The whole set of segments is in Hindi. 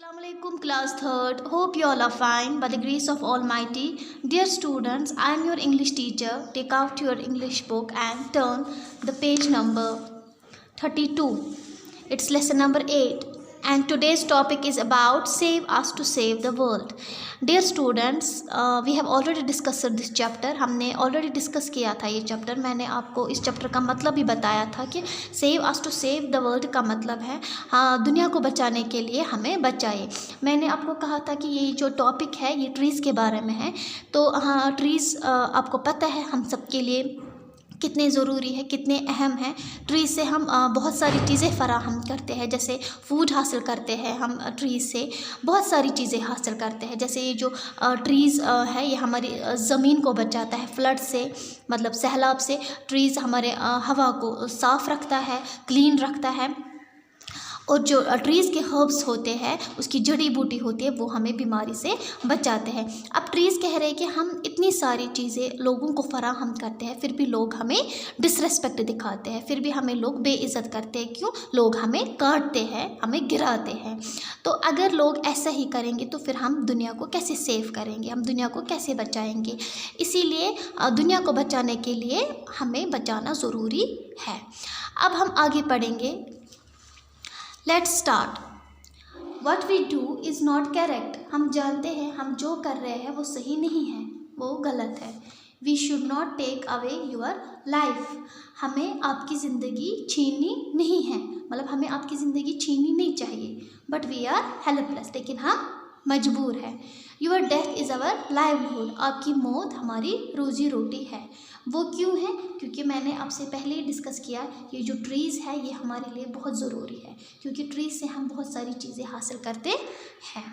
Assalamualaikum class 3rd. Hope you all are fine by the grace of Almighty. Dear students, I am your English teacher. Take out your English book and turn the page number 32. It's lesson number 8 and today's topic is about save us to save the world. Dear students, we have already discussed this chapter. हमने already discuss किया था ये chapter. मैंने आपको इस chapter का मतलब भी बताया था कि save us to save the world का मतलब है हाँ दुनिया को बचाने के लिए हमें बचाए. मैंने आपको कहा था कि ये जो topic है ये trees के बारे में है. तो हाँ trees आपको पता है हम सबके लिए कितने ज़रूरी है, कितने अहम हैं. ट्री से हम बहुत सारी चीज़ें फ़राहम करते हैं, जैसे फूड हासिल करते हैं हम ट्रीज़ से, बहुत सारी चीज़ें हासिल करते हैं. जैसे ये जो ट्रीज़ है ये हमारी ज़मीन को बचाता है फ्लड से, मतलब सैलाब से. ट्रीज़ हमारे हवा को साफ़ रखता है, क्लीन रखता है. और जो ट्रीज़ के हर्ब्स होते हैं, उसकी जड़ी बूटी होती है, वो हमें बीमारी से बचाते हैं. अब ट्रीज़ कह रहे हैं कि हम इतनी सारी चीज़ें लोगों को फराहम करते हैं, फिर भी लोग हमें डिसरेस्पेक्ट दिखाते हैं, फिर भी हमें लोग बेइज्जत करते हैं. क्यों? लोग हमें काटते हैं, हमें गिराते हैं. तो अगर लोग ऐसा ही करेंगे तो फिर हम दुनिया को कैसे सेव करेंगे, हम दुनिया को कैसे बचाएंगे. इसीलिए दुनिया को बचाने के लिए हमें बचाना ज़रूरी है. अब हम आगे पढ़ेंगे. Let's start. What we do is not correct. हम जानते हैं हम जो कर रहे हैं वो सही नहीं है, वो गलत है. We should not take away your life. हमें आपकी ज़िंदगी छीननी नहीं है, मतलब हमें आपकी ज़िंदगी छीननी नहीं चाहिए. But we are helpless. लेकिन हम मजबूर हैं. Your death is our livelihood. आपकी मौत हमारी रोज़ी रोटी है. वो क्यों है? क्योंकि मैंने आपसे पहले ही डिस्कस किया ये जो ट्रीज़ है ये हमारे लिए बहुत ज़रूरी है, क्योंकि ट्रीज़ से हम बहुत सारी चीज़ें हासिल करते हैं.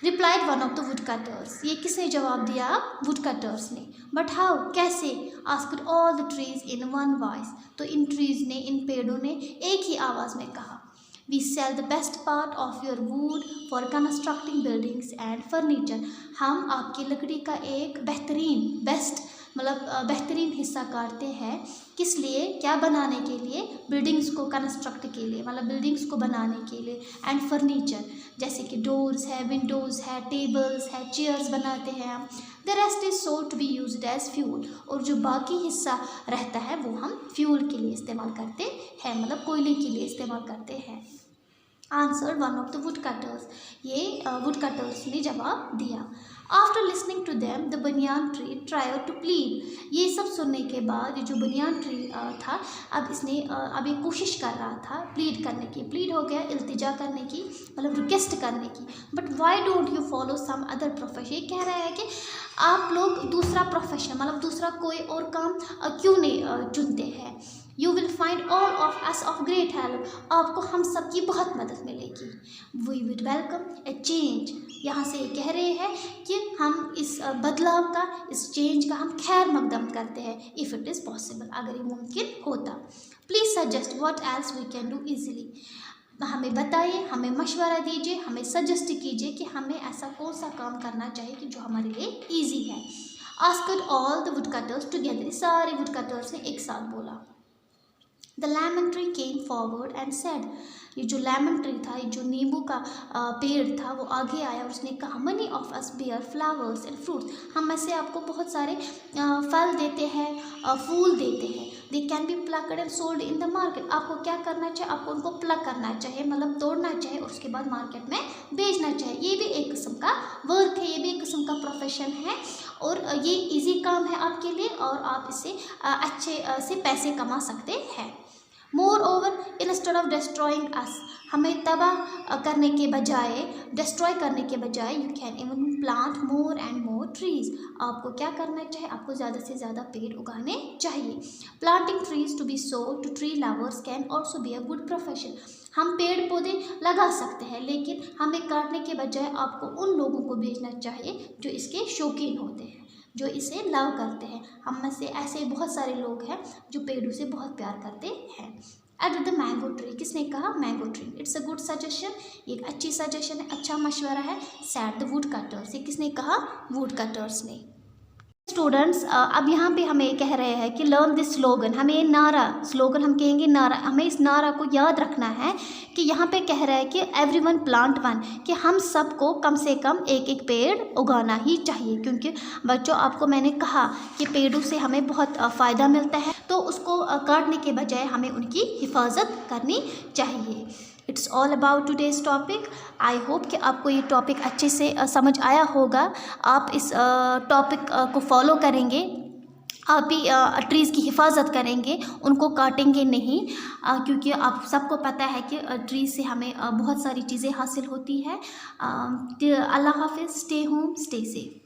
Replied one of the wood cutters. ये किसने जवाब दिया? वुड कटर्स ने. बट हाउ, कैसे? Asked all the trees in one voice. तो इन ट्रीज़ ने, इन पेड़ों ने एक ही आवाज़ में कहा, We sell the best part of your wood for constructing buildings and furniture. हम आपकी लकड़ी का एक बेस्ट मतलब बेहतरीन हिस्सा काटते हैं. किस लिए? क्या बनाने के लिए? बिल्डिंग्स को कंस्ट्रक्ट के लिए, मतलब बिल्डिंग्स को बनाने के लिए. एंड फर्नीचर, जैसे कि डोर्स है, विंडोज़ है, टेबल्स है, चेयर्स बनाते हैं हम. The rest is sold to be used as fuel. और जो बाकी हिस्सा रहता है वो हम फ्यूल के लिए इस्तेमाल करते हैं, मतलब कोयले के लिए इस्तेमाल करते हैं. Answer one of the wood cutters. ये वुड कटर्स ने जवाब दिया. After listening to them the banyan tree try to plead. ये सब सुनने के बाद ये जो बनियान ट्री था, अब इसने अब ये कोशिश कर रहा था प्लीड करने की. प्लीड हो गया इल्तिजा करने की, मतलब रिक्वेस्ट करने की. But why don't you follow some other profession. ये कह रहा है कि आप लोग दूसरा प्रोफेशन, मतलब दूसरा कोई और काम क्यों नहीं चुनते हैं. You will find all of us of great help. आपको हम सब की बहुत मदद मिलेगी. We would welcome a change. यहाँ से ये कह रहे हैं कि हम इस बदलाव का, इस चेंज का हम खैर मकदम करते हैं. If it is possible, अगर ये मुमकिन होता. Please suggest what else we can do easily. हमें बताइए, हमें मशवरा दीजिए, हमें सजेस्ट कीजिए कि हमें ऐसा कौन सा काम करना चाहिए कि जो हमारे लिए ईजी है. Asked all the woodcutters together. सारे woodcutters ने एक साथ बोला. The lemon tree came forward and said. ये जो लेमन ट्री था, ये जो नींबू का पेड़ था, वो आगे आया और उसने कहा, many of us bear flowers and fruits. हम में से आपको बहुत सारे फल देते हैं, फूल देते हैं. They can be plucked and sold in the market. आपको क्या करना चाहिए? आपको उनको प्लग करना चाहिए, मतलब तोड़ना चाहिए और उसके बाद मार्केट में बेचना चाहिए. ये भी एक किस्म का वर्क है, ये भी एक किस्म का प्रोफेशन है और ये इजी काम है आपके लिए और आप इससे अच्छे से पैसे कमा सकते हैं. Moreover, instead of destroying us, हमें तबाह करने के बजाय, डिस्ट्रॉय करने के बजाय, you can even plant more and more trees. आपको क्या करना चाहिए? आपको ज़्यादा से ज़्यादा पेड़ उगाने चाहिए. Planting trees to be sold to tree lovers can also be a good profession. हम पेड़ पौधे लगा सकते हैं, लेकिन हमें काटने के बजाय आपको उन लोगों को बेचना चाहिए जो इसके शौकीन होते हैं, जो इसे लव करते हैं. हम में से ऐसे बहुत सारे लोग हैं जो पेड़ों से बहुत प्यार करते हैं. At the mango tree. किसने कहा? Mango tree. It's a good suggestion. एक अच्छी सजेशन है, अच्छा मशवरा है. Sad the wood cutters. ये किसने कहा? वुड कटर्स ने. स्टूडेंट्स अब यहाँ पे हमें कह रहे हैं कि लर्न दिस स्लोगन, हमें नारा, स्लोगन हम कहेंगे नारा, हमें इस नारा को याद रखना है कि यहाँ पे कह रहा है कि एवरीवन प्लांट वन, कि हम सबको कम से कम एक एक पेड़ उगाना ही चाहिए, क्योंकि बच्चों आपको मैंने कहा कि पेड़ों से हमें बहुत फ़ायदा मिलता है, तो उसको काटने के बजाय हमें उनकी हिफाजत करनी चाहिए। It's all about today's topic. I hope कि आपको ये टॉपिक अच्छे से समझ आया होगा। आप इस टॉपिक को फॉलो करेंगे, आप भी ट्रीज़ की हिफाजत करेंगे, उनको काटेंगे नहीं, क्योंकि आप सबको पता है कि ट्रीज़ से हमें बहुत सारी चीज़ें हासिल होती है। अल्लाह हाफिज़, स्टे होम, स्टे सेफ।